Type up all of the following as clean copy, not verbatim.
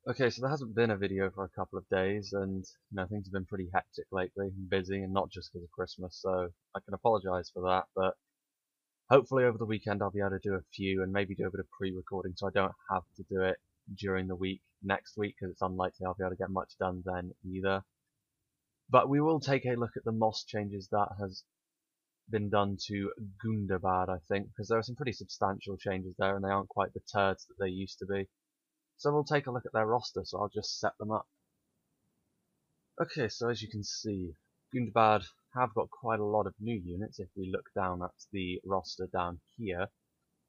Okay, so there hasn't been a video for a couple of days, and things have been pretty hectic lately and busy, and not just because of Christmas, so I can apologise for that, but hopefully over the weekend I'll be able to do a few and maybe do a bit of pre-recording so I don't have to do it during the week next week, because it's unlikely I'll be able to get much done then either. But we will take a look at the MOS changes that has been done to Gundabad, I think, because there are some pretty substantial changes there, and they aren't quite the turds that they used to be. So we'll take a look at their roster, so I'll just set them up. Okay, so as you can see, Gundabad have got quite a lot of new units if we look down at the roster down here.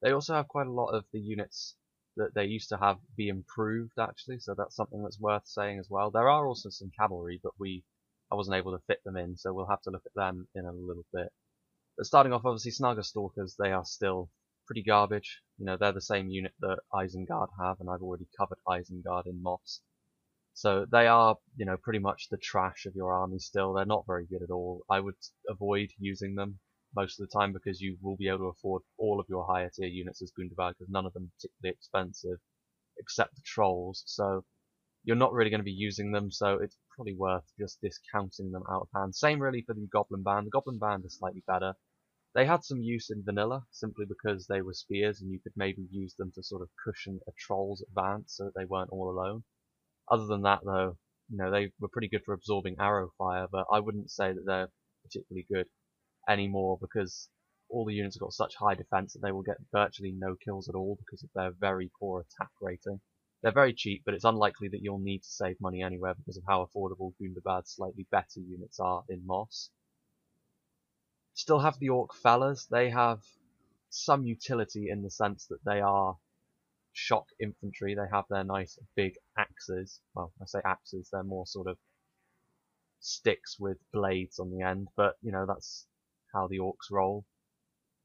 They also have quite a lot of the units that they used to have be improved actually, so that's something that's worth saying as well. There are also some cavalry, but I wasn't able to fit them in, so we'll have to look at them in a little bit. But starting off, obviously, Stalkers, they are still pretty garbage. They're the same unit that Isengard have, and I've already covered Isengard in MOS. So they are, pretty much the trash of your army still. They're not very good at all. I would avoid using them most of the time because you will be able to afford all of your higher tier units as Gundabad because none of them are particularly expensive except the trolls. So you're not really going to be using them, so it's probably worth just discounting them out of hand. Same really for the Goblin Band. The Goblin Band is slightly better. They had some use in vanilla simply because they were spears and you could maybe use them to sort of cushion a troll's advance so that they weren't all alone. Other than that, though, they were pretty good for absorbing arrow fire, but I wouldn't say that they're particularly good anymore because all the units have got such high defense that they will get virtually no kills at all because of their very poor attack rating. They're very cheap, but it's unlikely that you'll need to save money anywhere because of how affordable Gundabad's slightly better units are in MOS. Still have the Orc Fellas. They have some utility in the sense that they are shock infantry. They have their nice big axes. Well, I say axes, they're more sort of sticks with blades on the end, but that's how the orcs roll.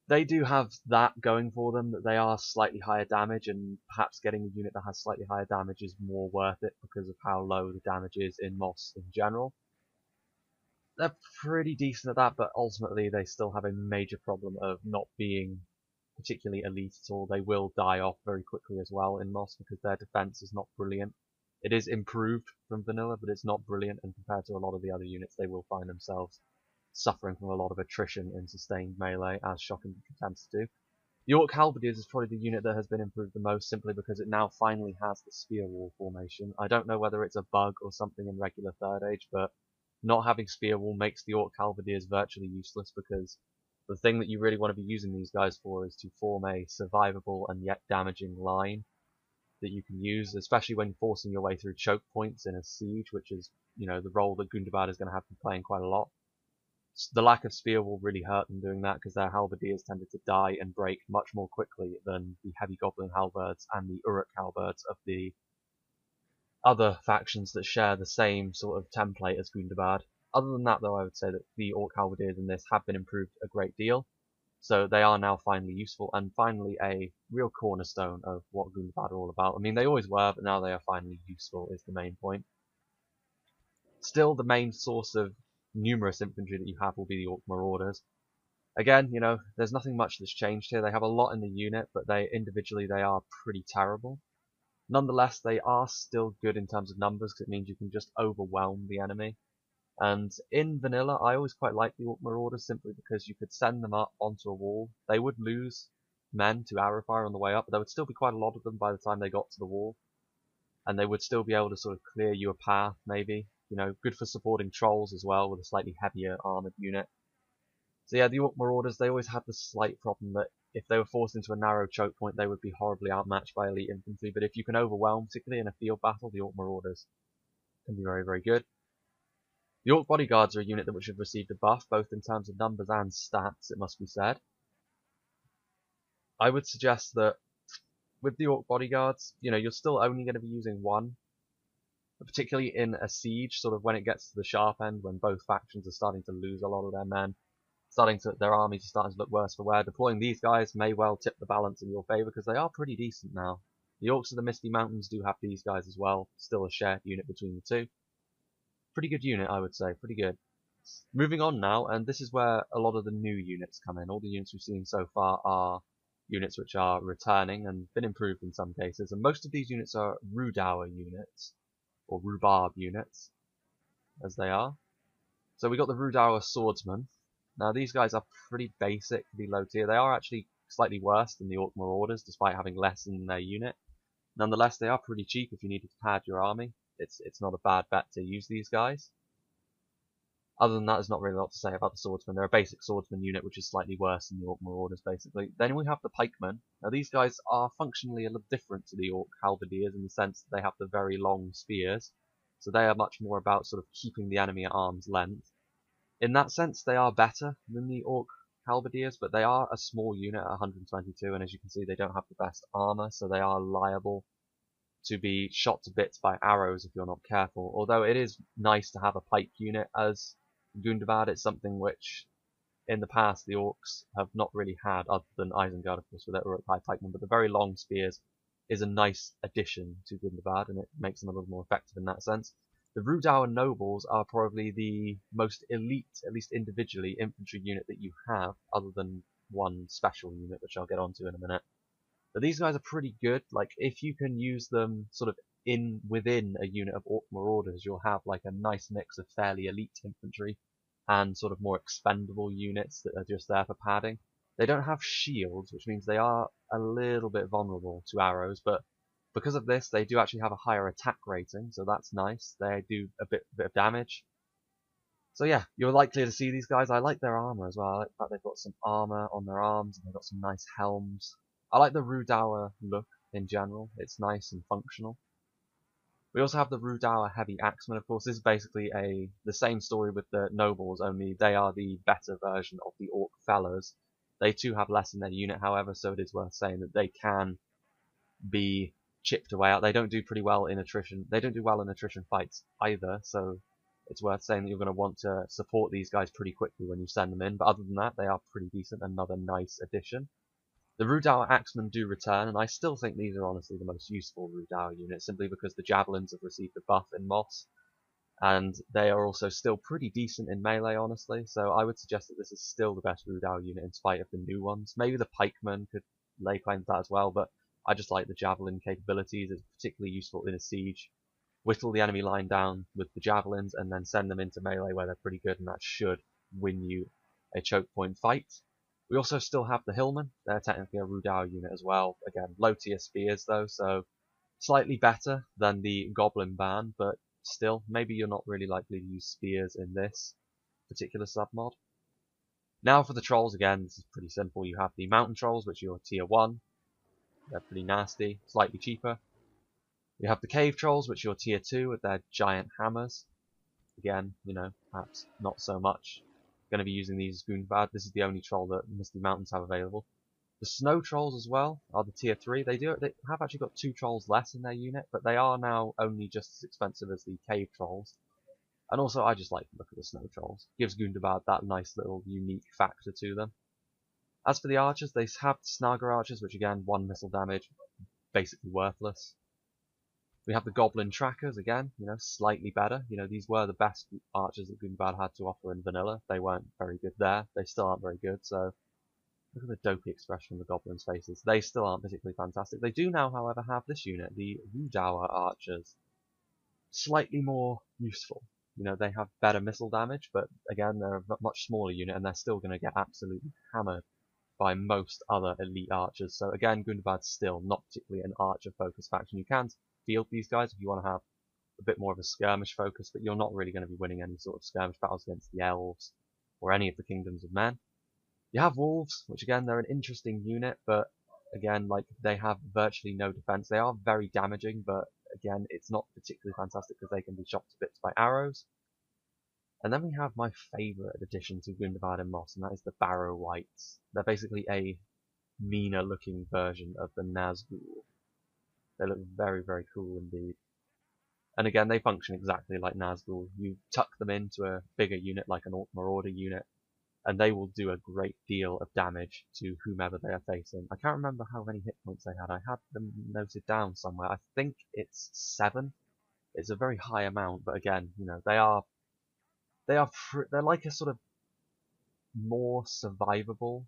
They do have that going for them, that they are slightly higher damage, and perhaps getting a unit that has slightly higher damage is more worth it because of how low the damage is in MOS in general. They're pretty decent at that, but ultimately they still have a major problem of not being particularly elite at all. They will die off very quickly as well in MOS because their defense is not brilliant. It is improved from vanilla, but it's not brilliant, and compared to a lot of the other units, they will find themselves suffering from a lot of attrition in sustained melee, as shock infantry tends to do. The Orc Halberdiers is probably the unit that has been improved the most, simply because it now finally has the spear wall formation. I don't know whether it's a bug or something in regular Third Age, but not having spear wall makes the Orc Halberdiers virtually useless because the thing that you really want to be using these guys for is to form a survivable and yet damaging line that you can use, especially when forcing your way through choke points in a siege, which is, the role that Gundabad is going to have to be playing quite a lot. The lack of spear will really hurt them doing that because their halberdiers tended to die and break much more quickly than the heavy goblin halberds and the Uruk halberds of the other factions that share the same sort of template as Gundabad. Other than that, though, I would say that the Orc halberdiers in this have been improved a great deal. So they are now finally useful and finally a real cornerstone of what Gundabad are all about. I mean, they always were, but now they are finally useful is the main point. Still, the main source of numerous infantry that you have will be the Orc Marauders. Again, there's nothing much that's changed here. They have a lot in the unit, but individually they are pretty terrible. Nonetheless, they are still good in terms of numbers because it means you can just overwhelm the enemy. And in vanilla, I always quite like the Orc Marauders simply because you could send them up onto a wall. They would lose men to arrow fire on the way up, but there would still be quite a lot of them by the time they got to the wall. And they would still be able to sort of clear you a path, maybe. Good for supporting trolls as well with a slightly heavier armoured unit. So yeah, the Orc Marauders, they always had the slight problem that if they were forced into a narrow choke point, they would be horribly outmatched by elite infantry. But if you can overwhelm, particularly in a field battle, the Orc Marauders can be very, very good. The Orc Bodyguards are a unit which have received a buff, both in terms of numbers and stats, it must be said. I would suggest that with the Orc Bodyguards, you're still only going to be using one, particularly in a siege, sort of when it gets to the sharp end, when both factions are starting to lose a lot of their men. Their armies are starting to look worse for wear. Deploying these guys may well tip the balance in your favour because they are pretty decent now. The Orcs of the Misty Mountains do have these guys as well, still a shared unit between the two. Pretty good unit, I would say, pretty good. Moving on now, and this is where a lot of the new units come in. All the units we've seen so far are units which are returning and been improved in some cases, and most of these units are Rhudaur units, or rhubarb units, as they are. So we got the Rhudaur swordsmen. Now these guys are pretty basic, pretty low tier. They are actually slightly worse than the Orc Marauders, despite having less in their unit. Nonetheless, they are pretty cheap if you needed to pad your army. It's not a bad bet to use these guys. Other than that, there's not really a lot to say about the swordsmen. They're a basic swordsman unit, which is slightly worse than the Orc Marauders, basically. Then we have the pikemen. Now these guys are functionally a little different to the Orc halberdiers in the sense that they have the very long spears. So they are much more about sort of keeping the enemy at arm's length. In that sense, they are better than the Orc halberdiers, but they are a small unit at 122, and as you can see, they don't have the best armor, so they are liable to be shot to bits by arrows if you're not careful. Although it is nice to have a pike unit as Gundabad. It's something which in the past the Orcs have not really had, other than Isengard, of course, with their Uruk-hai pikemen, but the very long spears is a nice addition to Gundabad, and it makes them a little more effective in that sense. The Rhudaur nobles are probably the most elite, at least individually, infantry unit that you have, other than one special unit, which I'll get onto in a minute. But these guys are pretty good. Like, if you can use them sort of within a unit of Orc Marauders, you'll have like a nice mix of fairly elite infantry and sort of more expendable units that are just there for padding. They don't have shields, which means they are a little bit vulnerable to arrows, but because of this, they do actually have a higher attack rating, so that's nice. They do a bit of damage. So yeah, you're likely to see these guys. I like their armor as well. I like that they've got some armor on their arms, and they've got some nice helms. I like the Rhudaur look in general. It's nice and functional. We also have the Rhudaur heavy axemen, of course. This is basically the same story with the nobles, only they are the better version of the Orc fellows. They too have less in their unit, however, so it is worth saying that they can be chipped away out. They don't do pretty well in attrition. They don't do well in attrition fights either, so it's worth saying that you're going to want to support these guys pretty quickly when you send them in. But other than that, they are pretty decent. Another nice addition. The Rhudaur axemen do return, and I still think these are honestly the most useful Rhudaur units, simply because the javelins have received a buff in MOS, and they are also still pretty decent in melee, honestly. So I would suggest that this is still the best Rhudaur unit in spite of the new ones. Maybe the pikemen could lay claim to that as well, but I just like the javelin capabilities. It's particularly useful in a siege. Whittle the enemy line down with the javelins and then send them into melee where they're pretty good, and that should win you a choke point fight. We also still have the hillmen. They're technically a Rhudaur unit as well. Again, low tier spears though, so slightly better than the goblin band, but still, maybe you're not really likely to use spears in this particular submod. Now for the trolls, again, this is pretty simple. You have the mountain trolls, which are your tier 1. They're pretty nasty, slightly cheaper. You have the cave trolls, which are your tier 2 with their giant hammers. Again, you know, perhaps not so much. Going to be using these as Gundabad. This is the only troll that Misty Mountains have available. The snow trolls as well are the tier 3. They have actually got 2 trolls less in their unit, but they are now only just as expensive as the cave trolls. And also, I just like the look of the snow trolls. Gives Gundabad that nice little unique factor to them. As for the archers, they have the Snaga archers, which again, 1 missile damage, basically worthless. We have the goblin trackers again, you know, slightly better. You know, these were the best archers that Gundabad had to offer in vanilla. They weren't very good there. They still aren't very good, so look at the dopey expression on the goblins' faces. They still aren't particularly fantastic. They do now, however, have this unit, the Rhudaur archers. Slightly more useful. You know, they have better missile damage, but again, they're a much smaller unit, and they're still going to get absolutely hammered by most other elite archers. So again, Gundabad's still not particularly an archer-focused faction. You can field these guys if you want to have a bit more of a skirmish focus, but you're not really going to be winning any sort of skirmish battles against the elves or any of the kingdoms of men. You have wolves, which again, they're an interesting unit, but again, like, they have virtually no defense. They are very damaging, but again, it's not particularly fantastic because they can be shot to bits by arrows. And then we have my favourite addition to Gundabad and MOS, and that is the Barrow-wights. They're basically a meaner looking version of the Nazgul. They look very, very cool indeed. And again, they function exactly like Nazgul. You tuck them into a bigger unit, like an Orc Marauder unit, and they will do a great deal of damage to whomever they are facing. I can't remember how many hit points they had. I had them noted down somewhere. I think it's 7. It's a very high amount, but again, you know, they're like a sort of more survivable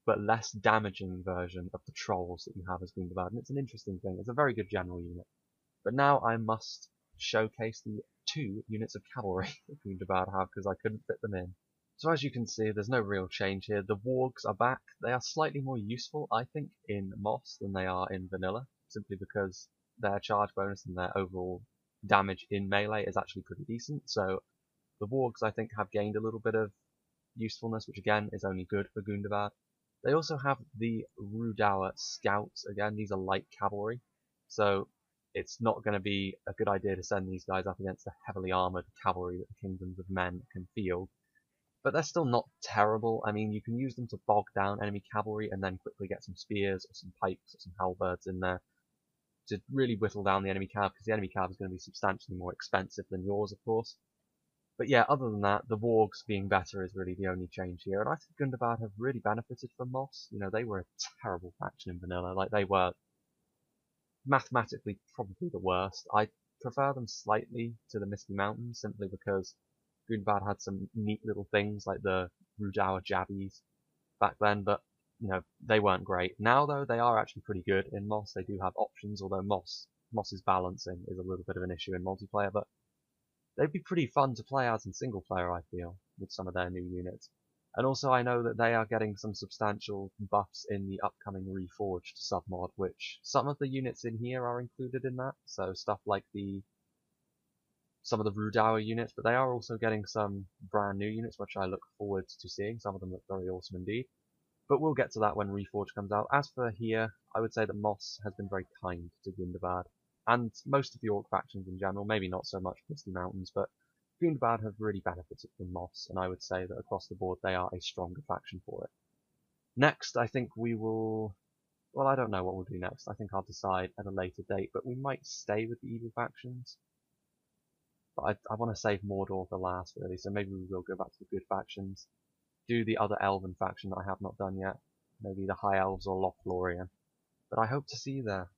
but less damaging version of the trolls that you have as Gundabad, and it's an interesting thing. It's a very good general unit. But now I must showcase the 2 units of cavalry that Gundabad have, because I couldn't fit them in. So as you can see, there's no real change here. The wargs are back. They are slightly more useful, I think, in MOS than they are in vanilla, simply because their charge bonus and their overall damage in melee is actually pretty decent. So the wargs, I think, have gained a little bit of usefulness, which again is only good for Gundabad. They also have the Rhudaur scouts. Again, these are light cavalry, so it's not going to be a good idea to send these guys up against the heavily armoured cavalry that the Kingdoms of Men can field. But they're still not terrible. I mean, you can use them to bog down enemy cavalry and then quickly get some spears or some pikes or some halberds in there to really whittle down the enemy cav, because the enemy cav is going to be substantially more expensive than yours, of course. But yeah, other than that, the wargs being better is really the only change here, and I think Gundabad have really benefited from MOS. You know, they were a terrible faction in vanilla. Like, they were mathematically probably the worst. I prefer them slightly to the Misty Mountains, simply because Gundabad had some neat little things like the Rhudaur jabbies back then, but you know, they weren't great. Now though, they are actually pretty good in MOS. They do have options, although MOS's balancing is a little bit of an issue in multiplayer, but they'd be pretty fun to play as in single player, I feel, with some of their new units. And also I know that they are getting some substantial buffs in the upcoming Reforged submod, which some of the units in here are included in that, so stuff like some of the Rhudaur units, but they are also getting some brand new units, which I look forward to seeing. Some of them look very awesome indeed. But we'll get to that when Reforged comes out. As for here, I would say that MOS has been very kind to Gundabad, and most of the Orc factions in general, maybe not so much Misty Mountains, but Gundabad have really benefited from MOS, and I would say that across the board they are a stronger faction for it. Next, I think we will... Well, I don't know what we'll do next. I think I'll decide at a later date, but we might stay with the evil factions. But I want to save Mordor for last, really, so maybe we will go back to the good factions. Do the other Elven faction that I have not done yet. Maybe the High Elves or Lothlorien. But I hope to see you there.